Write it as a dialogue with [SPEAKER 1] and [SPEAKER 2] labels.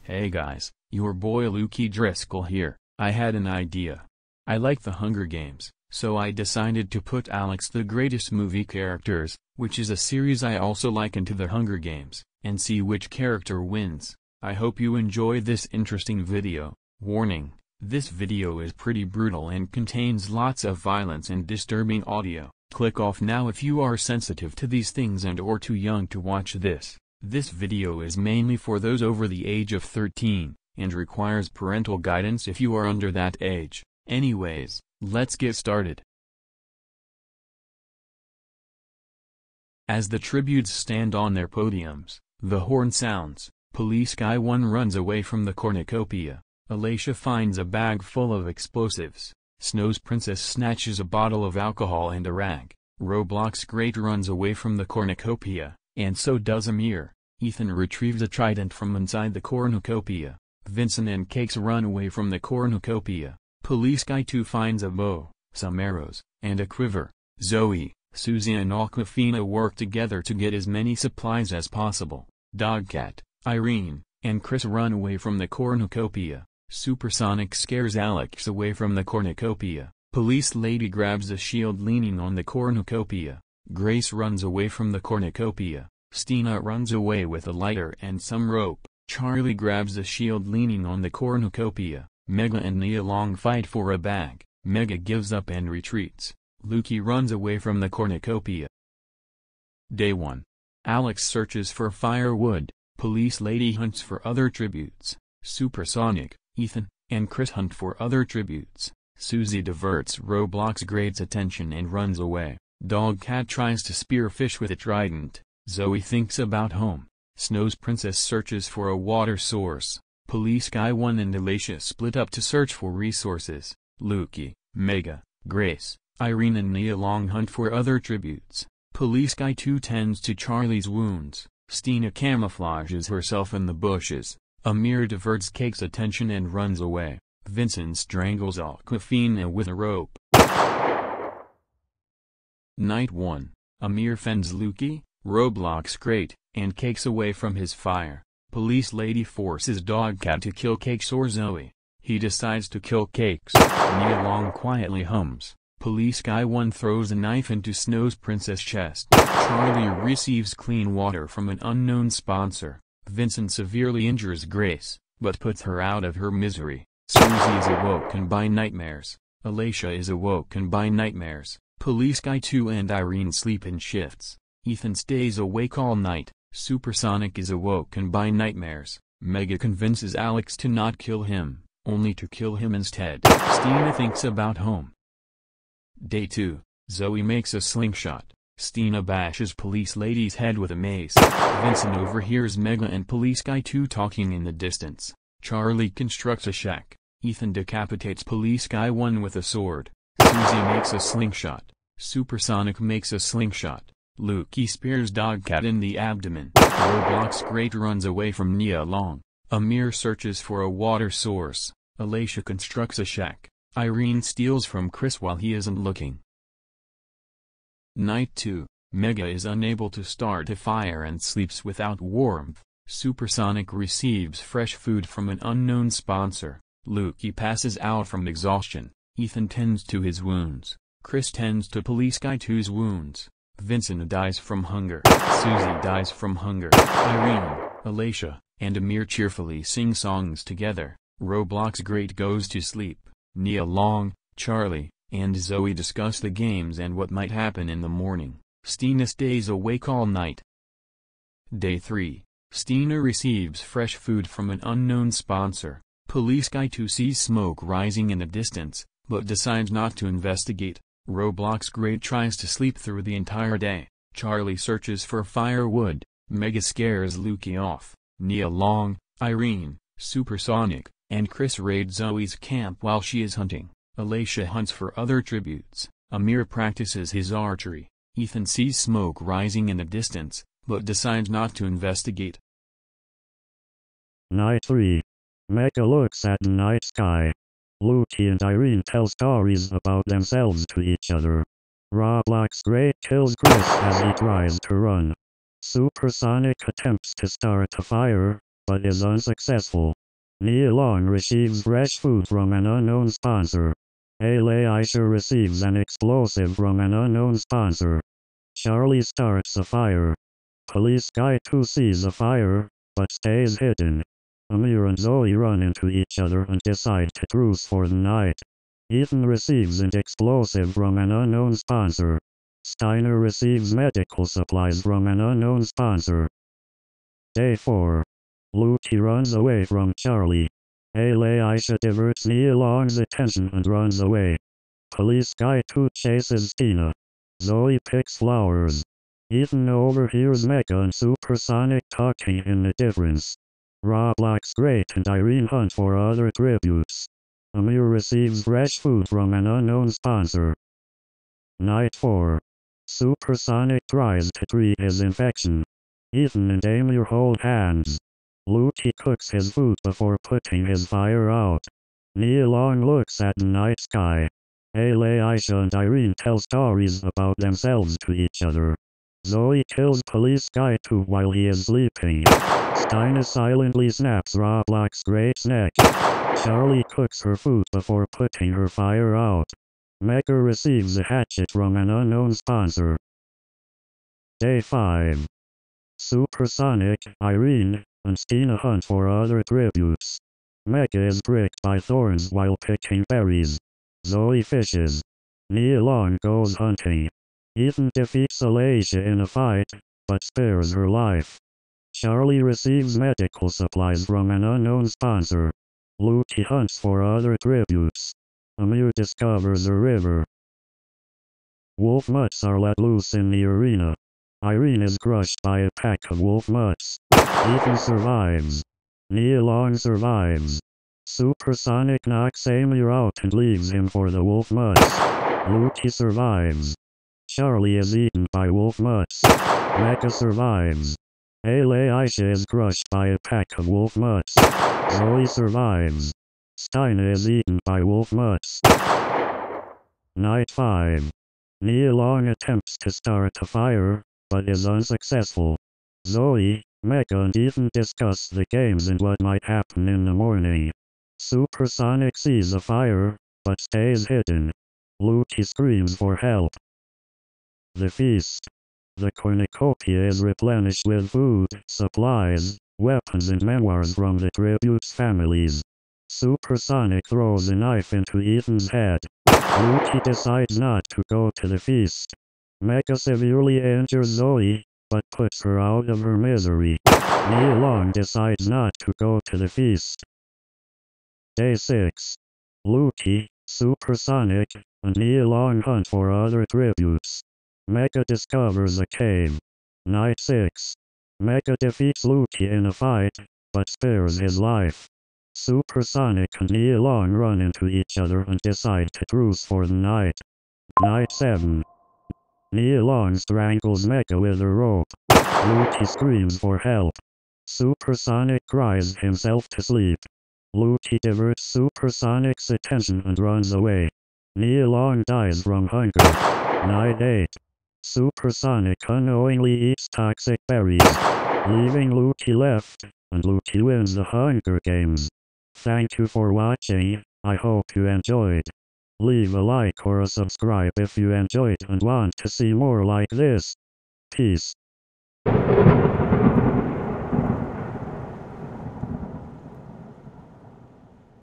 [SPEAKER 1] Hey guys, your boy Lukey Driscoll here. I had an idea. I like the Hunger Games, so I decided to put Alex the Greatest Movie Characters, which is a series I also like, into the Hunger Games, and see which character wins. I hope you enjoy this interesting video. Warning, this video is pretty brutal and contains lots of violence and disturbing audio. Click off now if you are sensitive to these things and or too young to watch this. This video is mainly for those over the age of 13, and requires parental guidance if you are under that age. Anyways, let's get started. As the tributes stand on their podiums, the horn sounds. Police Guy 1 runs away from the cornucopia. Alicia finds a bag full of explosives. Snow's Princess snatches a bottle of alcohol and a rag. Roblox Great runs away from the cornucopia, and so does Amir. Ethan retrieves a trident from inside the cornucopia. Vincent and Cakes run away from the cornucopia. Police Guy 2 finds a bow, some arrows, and a quiver. Zoe, Susie and Aquafina work together to get as many supplies as possible. Dogcat, Irene, and Chris run away from the cornucopia. Supersonic scares Alex away from the cornucopia. Police Lady grabs a shield leaning on the cornucopia. Grace runs away from the cornucopia. Stina runs away with a lighter and some rope. Charlie grabs a shield leaning on the cornucopia. Mega and Nia Long fight for a bag. Mega gives up and retreats. Lukey runs away from the cornucopia. Day 1. Alex searches for firewood. Police Lady hunts for other tributes. Supersonic, Ethan, and Chris hunt for other tributes. Susie diverts Roblox Great's attention and runs away. Dogcat tries to spear fish with a trident. Zoe thinks about home. Snow's Princess searches for a water source. Police Guy 1 and Alicia split up to search for resources. Lukey, Mega, Grace, Irene and Nia Long hunt for other tributes. Police Guy 2 tends to Charlie's wounds. Stina camouflages herself in the bushes. Amir diverts Cake's attention and runs away. Vincent strangles Aquafina with a rope. Night 1. Amir fends Lukey, Roblox Great, and Cakes away from his fire. Police Lady forces Dogcat to kill Cakes or Zoe. He decides to kill Cakes. Nia Long quietly hums. Police Guy 1 throws a knife into Snow's Princess' chest. Charlie receives clean water from an unknown sponsor. Vincent severely injures Grace, but puts her out of her misery. Susie is awoken by nightmares. Alicia is awoken by nightmares. Police Guy 2 and Irene sleep in shifts. Ethan stays awake all night. Supersonic is awoken by nightmares. Mega convinces Alex to not kill him, only to kill him instead. Stina thinks about home. Day 2. Zoe makes a slingshot. Stina bashes Police Lady's head with a mace. Vincent overhears Mega and Police Guy 2 talking in the distance. Charlie constructs a shack. Ethan decapitates Police Guy 1 with a sword. Susie makes a slingshot. Supersonic makes a slingshot. Lukey spears Dogcat in the abdomen. Roblox Great runs away from Nia Long. Amir searches for a water source. Alicia constructs a shack. Irene steals from Chris while he isn't looking. Night 2. Mega is unable to start a fire and sleeps without warmth. Supersonic receives fresh food from an unknown sponsor. Lukey passes out from exhaustion. Ethan tends to his wounds. Chris tends to Police Guy 2's wounds. Vincent dies from hunger. Susie dies from hunger. Irene, Alicia, and Amir cheerfully sing songs together. Roblox Great goes to sleep. Nia Long, Charlie, and Zoe discuss the games and what might happen in the morning. Stina stays awake all night. Day 3. Stina receives fresh food from an unknown sponsor. Police Guy 2 sees smoke rising in the distance, but decides not to investigate. Roblox Great tries to sleep through the entire day. Charlie searches for firewood. Mega scares Lukey off. Nia Long, Irene, Supersonic, and Chris raid Zoe's camp while she is hunting. Alicia hunts for other tributes. Amir practices his archery. Ethan sees smoke rising in the distance, but decides not to investigate.
[SPEAKER 2] Night 3. Mega looks at the night sky. Lukey and Irene tell stories about themselves to each other. Roblox Great kills Chris as he tries to run. Supersonic attempts to start a fire, but is unsuccessful. Nia Long receives fresh food from an unknown sponsor. Aisha receives an explosive from an unknown sponsor. Charlie starts a fire. Police Guy 2 sees a fire, but stays hidden. Amir and Zoe run into each other and decide to truce for the night. Ethan receives an explosive from an unknown sponsor. Steiner receives medical supplies from an unknown sponsor. Day 4. Lucy runs away from Charlie. Aisha diverts Nia Long's attention and runs away. Police Guy 2 chases Tina. Zoe picks flowers. Ethan overhears Mecha and Supersonic talking in the difference. Roblox Great and Irene hunt for other tributes. Amir receives fresh food from an unknown sponsor. Night 4. Supersonic tries to treat his infection. Ethan and Amir hold hands. Lucy cooks his food before putting his fire out. Nia Long looks at the night sky. Aisha and Irene tell stories about themselves to each other. Zoe kills Police Guy 2 while he is sleeping. Steiner silently snaps Roblox Great's neck. Charlie cooks her food before putting her fire out. Mecha receives a hatchet from an unknown sponsor. Day 5. Supersonic, Irene, and Tina hunt for other tributes. Mecha is pricked by thorns while picking berries. Zoe fishes. Nia Long goes hunting. Ethan defeats Aisha in a fight, but spares her life. Charlie receives medical supplies from an unknown sponsor. Lucy hunts for other tributes. Amir discovers a river. Wolf mutts are let loose in the arena. Irene is crushed by a pack of wolf mutts. Ethan survives. Nia Long survives. Supersonic knocks Amir out and leaves him for the wolf mutts. Lucy survives. Charlie is eaten by wolf mutts. Mecha survives. Aisha is crushed by a pack of wolf mutts. Zoe survives. Steiner is eaten by wolf mutts. Night 5. Nia Long attempts to start a fire, but is unsuccessful. Zoe, Mecha and Ethan discuss the games and what might happen in the morning. Supersonic sees a fire, but stays hidden. Lucy screams for help. The feast. The cornucopia is replenished with food, supplies, weapons and memoirs from the tributes' families. Supersonic throws a knife into Ethan's head. Lucy decides not to go to the feast. Mecha severely injures Zoe, but puts her out of her misery. Nia Long decides not to go to the feast. Day 6. Lucy, Supersonic, and Nia Long hunt for other tributes. Mecha discovers a cave. Night 6. Mecha defeats Lucy in a fight, but spares his life. Supersonic and Nia Long run into each other and decide to truce for the night. Night 7. Nia Long strangles Mecha with a rope. Lucy screams for help. Supersonic cries himself to sleep. Lucy diverts Supersonic's attention and runs away. Nia Long dies from hunger. Night 8. Supersonic unknowingly eats toxic berries, leaving Lucy left, and Lucy wins the Hunger Games. Thank you for watching, I hope you enjoyed. Leave a like or a subscribe if you enjoyed and want to see more like this. Peace.